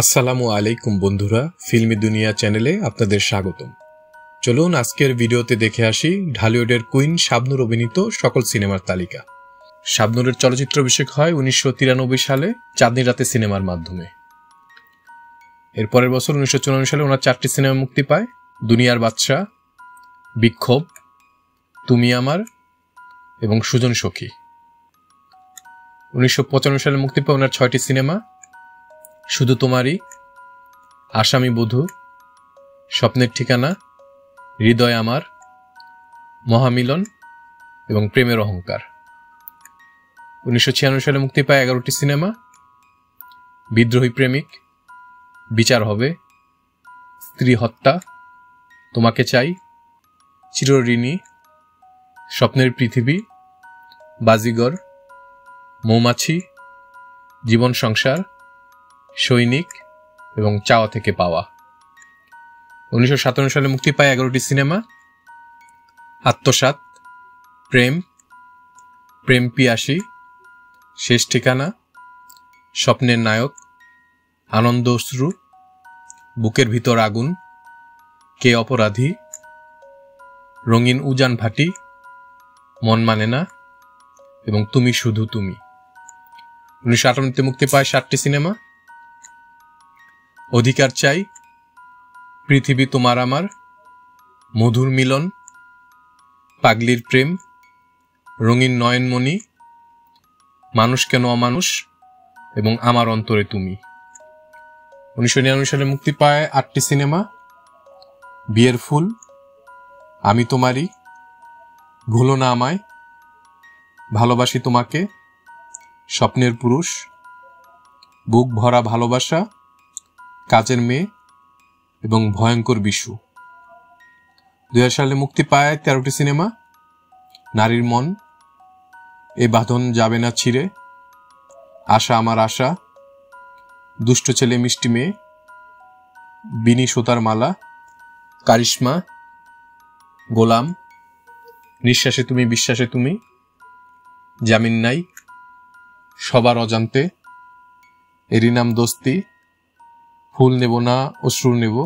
আসসালামু আলাইকুম বন্ধুরা, ফিল্মি দুনিয়া চ্যানেলে আপনাদের স্বাগতম। চলুন আজকের ভিডিওতে দেখে আসি ঢালিউডের কুইন শাবনূর অভিনীত সকল সিনেমার তালিকা। শাবনূরের চলচ্চিত্র অভিষেক হয় 1993 সালে চাঁদনি রাতে সিনেমার মাধ্যমে। এর পরের বছর 1994 সালে ওনার 4টি সিনেমা মুক্তি পায়: দুনিয়ার বাদশা, বিক্ষোভ, তুমি আমার এবং সুজন সখী। 1995 সালে মুক্তি পায় ওনার 6টি সিনেমা: শুধু তোমারই, আসামি বধূ, স্বপ্নের ঠিকানা, হৃদয় আমার, মহামিলন এবং প্রেমের অহংকার। 1996 সালে মুক্তি পায় 11টি সিনেমা: বিদ্রোহী প্রেমিক, বিচার হবে, স্ত্রী হত্যা, তোমাকে চাই, চিরঋণী, স্বপ্নের পৃথিবী, বাজিগর, মৌমাছি, জীবন সংসার, সৈনিক এবং চাওয়া থেকে পাওয়া। 1957 সালে মুক্তি পায় 11টি সিনেমা: আত্মসাৎ, প্রেম, প্রেম পিয়াসী, শেষ ঠিকানা, স্বপ্নের নায়ক, আনন্দ অশ্রু, বুকের ভিতর আগুন, কে অপরাধী, রঙিন উজান ভাটি, মন মানে না এবং তুমি শুধু তুমি। 1958 মুক্তি পায় 7টি সিনেমা: অধিকার চাই, পৃথিবী তোমার আমার, মধুর মিলন, পাগলির প্রেম, রঙিন নয়নমণি, মানুষ কেন অমানুষ এবং আমার অন্তরে তুমি। 1999 সালে মুক্তি পায় 8টি সিনেমা: বিয়ের ফুল, আমি তোমারই, ভুলো না আমায়, ভালোবাসি তোমাকে, স্বপ্নের পুরুষ, বুক ভরা ভালোবাসা, কাজের মেয়ে এবং ভয়ঙ্কর বিশু। 2000 সালে মুক্তি পায় 13টি সিনেমা: নারীর মন, এ বাঁধন যাবে না ছিঁড়ে, আশা আমার আশা, দুষ্ট ছেলে মিষ্টি মেয়ে, বিনি সুতার মালা, কারিশমা, গোলাম, নিঃশ্বাসে তুমি বিশ্বাসে তুমি, জামিন নাই, সবার অজান্তে, এরই নাম দোস্তি, ফুল নেব না অশ্রু নেব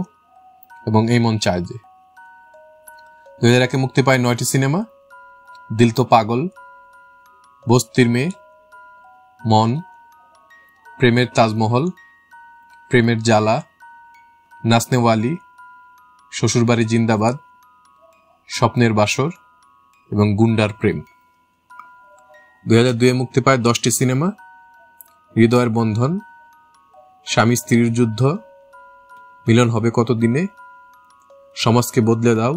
এবং এই মন চায় যে। 2001 মুক্তি পায় 9টি সিনেমা: দিল তো পাগল, বস্তির মেয়ে, মন, প্রেমের তাজমহল, প্রেমের জ্বালা, নাচনেওয়ালি, শ্বশুরবাড়ি জিন্দাবাদ, স্বপ্নের বাসর এবং গুন্ডার প্রেম। 2002 মুক্তি পায় 10টি সিনেমা: হৃদয়ের বন্ধন, স্বামী স্ত্রীর যুদ্ধ, মিলন হবে কতদিনে, সমাজকে বদলে দাও,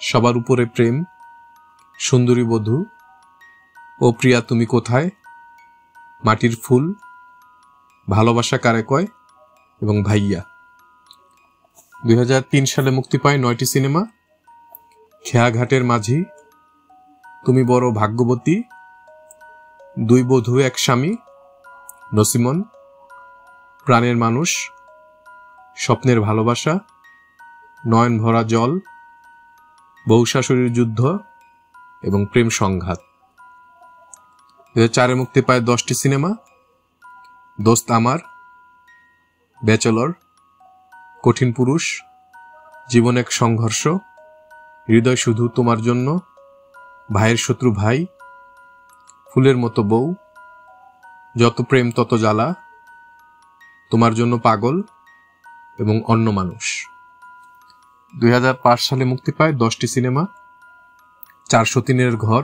সবার উপরে প্রেম, সুন্দরী বধূ, ও প্রিয়া তুমি কোথায়, মাটির ফুল, ভালোবাসা কারে কয় এবং ভাইয়া। 2003 সালে মুক্তি পায় 9টি সিনেমা: খেয়াঘাটের মাঝি, তুমি বড় ভাগ্যবতী, দুই বধূ এক স্বামী, নসিমন, প্রাণের মানুষ, স্বপ্নের ভালোবাসা, নয়ন ভরা জল, বউ শাশুড়ির যুদ্ধ এবং প্রেম সংঘাত। 2004 মুক্তি পায় 10টি সিনেমা: দোস্ত আমার, ব্যাচেলর, কঠিন পুরুষ, জীবন এক সংঘর্ষ, হৃদয় শুধু তোমার জন্য, ভাইয়ের শত্রু ভাই, ফুলের মতো বউ, যত প্রেম তত জ্বালা, তোমার জন্য পাগল এবং অন্য মানুষ। 2005 সালে মুক্তি পায় 10টি সিনেমা: 403 ঘর,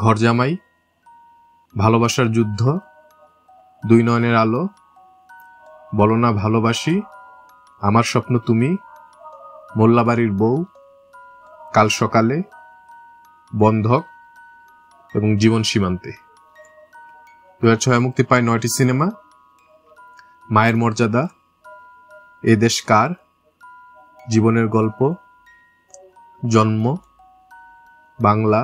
ঘর জামাই, ভালোবাসার যুদ্ধ, দুই নয়নের আলো, বলো না ভালোবাসি, আমার স্বপ্ন তুমি, মোল্লাবাড়ির বউ, কাল সকালে, বন্ধক এবং জীবন সীমান্তে। 2006 মুক্তি পায় 9টি সিনেমা: মায়ের মর্যাদা, এ দেশ কার, জীবনের গল্প, জন্ম, বাংলা,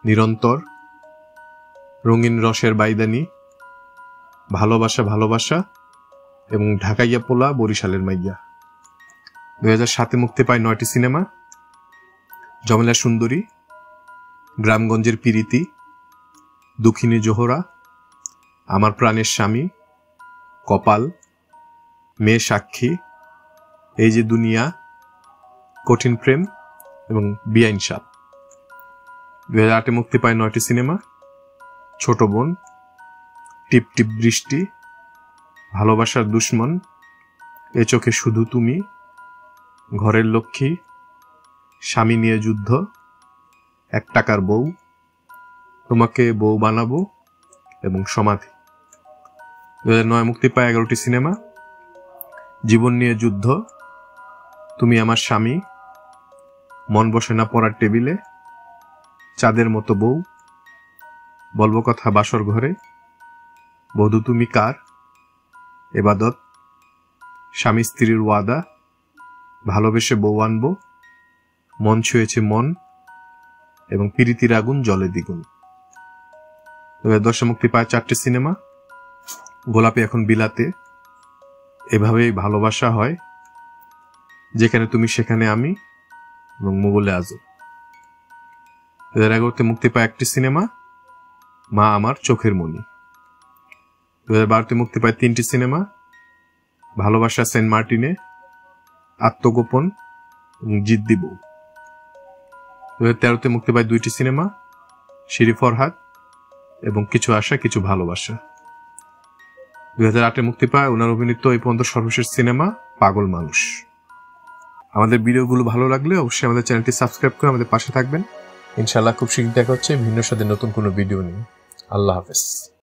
নিরন্তর, রঙিন রসের বাইদানি, ভালোবাসা ভালোবাসা এবং ঢাকাইয়া পোলা বরিশালের মাইয়া। 2007 মুক্তি পায় 9টি সিনেমা: জমেলা সুন্দরী, গ্রামগঞ্জের পিরিতি, দুঃখিনী জোহরা, আমার প্রাণের স্বামী, কপাল, মেয়ে সাক্ষী, এই যে দুনিয়া, কঠিন প্রেম এবং বেআইন সাপ। 2008 মুক্তি পায় 9টি সিনেমা: ছোট বোন, টিপ টিপ বৃষ্টি, ভালোবাসার দুশ্মন, এ চোখে শুধু তুমি, ঘরের লক্ষ্মী, স্বামী নিয়ে যুদ্ধ, 1 টাকার বউ, তোমাকে বউ বানাবো এবং সমাধি। 2009 মুক্তি পায় 11টি সিনেমা: জীবন নিয়ে যুদ্ধ, তুমি আমার স্বামী, মন বসে না পড়ার টেবিলে, চাঁদের মতো বউ, বলবো কথা বাসর ঘরে, বধূ তুমি কার, এবাদত, স্বামী স্ত্রীর ওয়াদা, ভালোবেসে বউ আনবো, মন ছুঁয়েছে মন এবং প্রীতির আগুন জলে দ্বিগুণ। 2010 মুক্তি পায় 4টি সিনেমা: গোলাপি এখন বিলাতে, এভাবেই ভালোবাসা হয়, যেখানে তুমি সেখানে আমি এবং মোগলে আজব। 2011 মুক্তি পায় 1টি সিনেমা: মা আমার চোখের মণি। 2012 মুক্তি পায় 3টি সিনেমা: ভালোবাসা সেন্ট মার্টিনে, আত্মগোপন এবং জিদ্দি বউ। 2013 মুক্তি পায় 2টি সিনেমা: শিরি ফরহাদ এবং কিছু আশা কিছু ভালোবাসা। 2008 মুক্তি পায় ওনার অভিনীত এই পর্যন্ত সর্বশেষ সিনেমা পাগল মানুষ। আমাদের ভিডিওগুলো ভালো লাগলে অবশ্যই আমাদের চ্যানেলটি সাবস্ক্রাইব করে আমাদের পাশে থাকবেন। ইনশাআল্লাহ খুব শীঘ্রই দেখা হচ্ছে ভিন্ন সাথে নতুন কোনো ভিডিও নিয়ে। আল্লাহ হাফেজ।